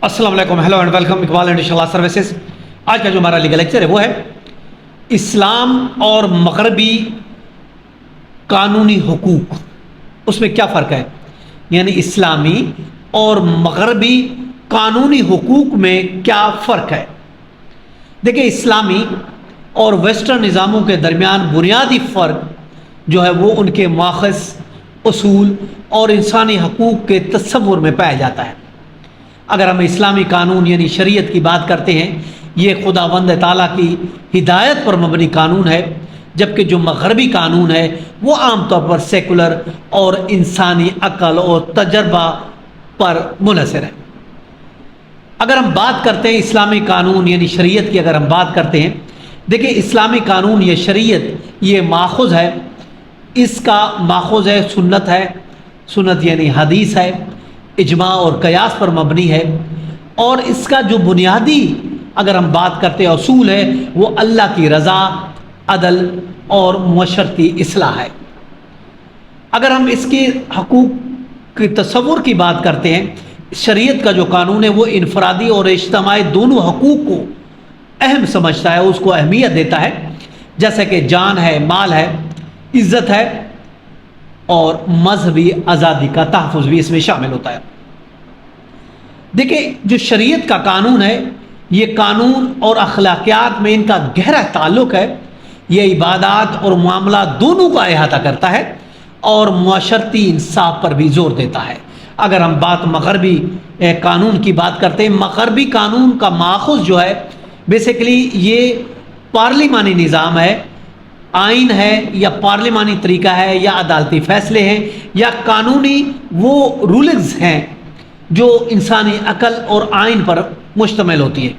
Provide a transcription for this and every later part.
السلام علیکم، hello and welcome Iqbal and انشاءاللہ سروسز۔ آج کا جو ہمارا لیگل لیکچر ہے وہ ہے اسلام اور مغربی قانونی حقوق، اس میں کیا فرق ہے، یعنی اسلامی اور مغربی قانونی حقوق میں کیا فرق ہے۔ دیکھیں، اسلامی اور ویسٹرن نظاموں کے درمیان بنیادی فرق جو ہے وہ ان کے ماخذ، اصول اور انسانی حقوق کے تصور میں پایا جاتا ہے۔ اگر ہم اسلامی قانون یعنی شریعت کی بات کرتے ہیں، یہ خداوند تعالیٰ کی ہدایت پر مبنی قانون ہے، جبکہ جو مغربی قانون ہے وہ عام طور پر سیکولر اور انسانی عقل اور تجربہ پر منحصر ہے۔ اگر ہم بات کرتے ہیں اسلامی قانون یعنی شریعت کی، اگر ہم بات کرتے ہیں، دیکھیں اسلامی قانون یا شریعت یہ ماخوذ ہے، اس کا ماخوذ ہے سنت یعنی حدیث ہے، اجماع اور قیاس پر مبنی ہے، اور اس کا جو بنیادی اگر ہم بات کرتے ہیں اصول ہے وہ اللہ کی رضا، عدل اور معاشرتی اصلاح ہے۔ اگر ہم اس کے حقوق کے تصور کی بات کرتے ہیں، شریعت کا جو قانون ہے وہ انفرادی اور اجتماعی دونوں حقوق کو اہم سمجھتا ہے، اس کو اہمیت دیتا ہے، جیسے کہ جان ہے، مال ہے، عزت ہے اور مذہبی آزادی کا تحفظ بھی اس میں شامل ہوتا ہے۔ دیکھیں، جو شریعت کا قانون ہے یہ قانون اور اخلاقیات میں ان کا گہرا تعلق ہے، یہ عبادات اور معاملات دونوں کا احاطہ کرتا ہے اور معاشرتی انصاف پر بھی زور دیتا ہے۔ اگر ہم مغربی قانون کی بات کرتے ہیں، مغربی قانون کا ماخذ جو ہے بیسیکلی یہ پارلیمانی نظام ہے، آئین ہے یا پارلیمانی طریقہ ہے یا عدالتی فیصلے ہیں یا قانونی وہ رولنگز ہیں جو انسانی عقل اور آئین پر مشتمل ہوتی ہے۔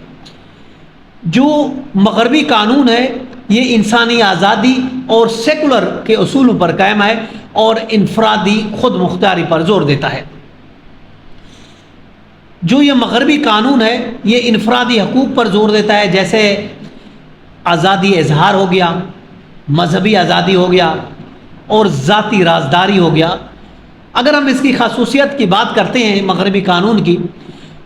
جو مغربی قانون ہے یہ انسانی آزادی اور سیکولر کے اصولوں پر قائم ہے اور انفرادی خود مختاری پر زور دیتا ہے۔ جو یہ مغربی قانون ہے یہ انفرادی حقوق پر زور دیتا ہے، جیسے آزادی اظہار ہو گیا، مذہبی آزادی ہو گیا اور ذاتی رازداری ہو گیا۔ اگر ہم اس کی خصوصیت کی بات کرتے ہیں مغربی قانون کی،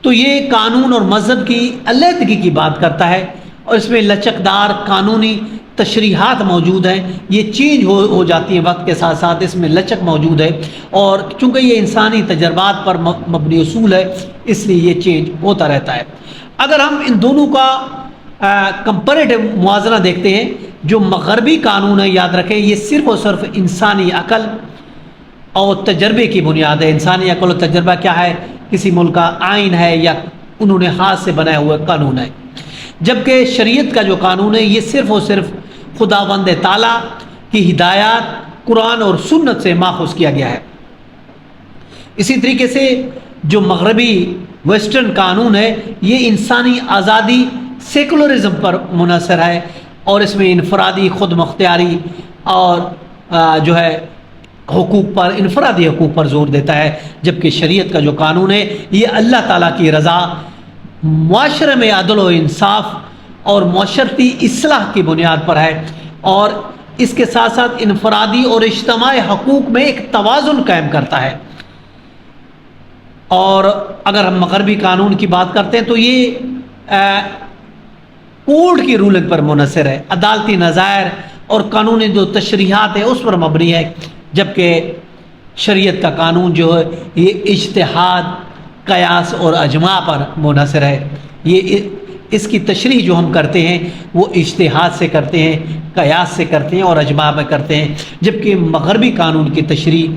تو یہ قانون اور مذہب کی علیحدگی کی بات کرتا ہے اور اس میں لچکدار قانونی تشریحات موجود ہیں، یہ چینج ہو جاتی ہیں وقت کے ساتھ ساتھ، اس میں لچک موجود ہے، اور چونکہ یہ انسانی تجربات پر مبنی اصول ہے اس لیے یہ چینج ہوتا رہتا ہے۔ اگر ہم ان دونوں کا کمپیریٹیو موازنہ دیکھتے ہیں، جو مغربی قانون ہے یاد رکھیں یہ صرف اور صرف انسانی عقل اور تجربے کی بنیاد ہے۔ انسانی عقل اور تجربہ کیا ہے؟ کسی ملک کا آئین ہے یا انہوں نے ہاتھ سے بنایا ہوا قانون ہے، جبکہ شریعت کا جو قانون ہے یہ صرف اور صرف خداوند تعالیٰ کی ہدایات قرآن اور سنت سے ماخوذ کیا گیا ہے۔ اسی طریقے سے جو مغربی ویسٹرن قانون ہے یہ انسانی آزادی، سیکولرزم پر منحصر ہے اور اس میں انفرادی خود مختاری اور جو ہے انفرادی حقوق پر زور دیتا ہے، جبکہ شریعت کا جو قانون ہے یہ اللہ تعالیٰ کی رضا، معاشرے میں عدل و انصاف اور معاشرتی اصلاح کی بنیاد پر ہے، اور اس کے ساتھ ساتھ انفرادی اور اجتماعی حقوق میں ایک توازن قائم کرتا ہے۔ اور اگر ہم مغربی قانون کی بات کرتے ہیں تو یہ کورٹ کی رولنگ پر منحصر ہے، عدالتی نظائر اور قانونی جو تشریحات ہیں اس پر مبنی ہے، جبکہ شریعت کا قانون جو ہے یہ اجتہاد، قیاس اور اجماع پر منحصر ہے۔ یہ اس کی تشریح جو ہم کرتے ہیں وہ اجتہاد سے کرتے ہیں، قیاس سے کرتے ہیں اور اجماع میں کرتے ہیں، جبکہ مغربی قانون کی تشریح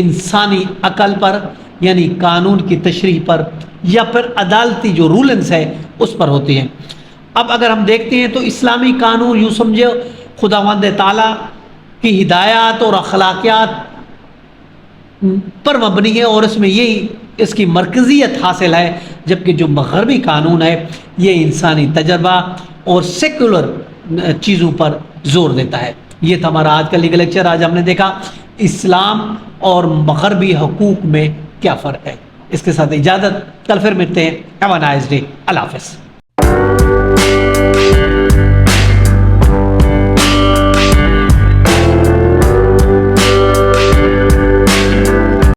انسانی عقل پر یعنی قانون کی تشریح پر یا پھر عدالتی جو رولنگز ہے اس پر ہوتی ہیں۔ اب اگر ہم دیکھتے ہیں تو اسلامی قانون یوں سمجھے خداوند تعالیٰ کی ہدایات اور اخلاقیات پر مبنی ہے اور اس میں یہی اس کی مرکزیت حاصل ہے، جبکہ جو مغربی قانون ہے یہ انسانی تجربہ اور سیکولر چیزوں پر زور دیتا ہے۔ یہ تھا ہمارا آج کا لیگل لیکچر۔ آج ہم نے دیکھا اسلام اور مغربی حقوق میں کیا فرق ہے۔ اس کے ساتھ اجازت، کل پھر ملتے ہیں۔ Have a nice day. Allah حافظ۔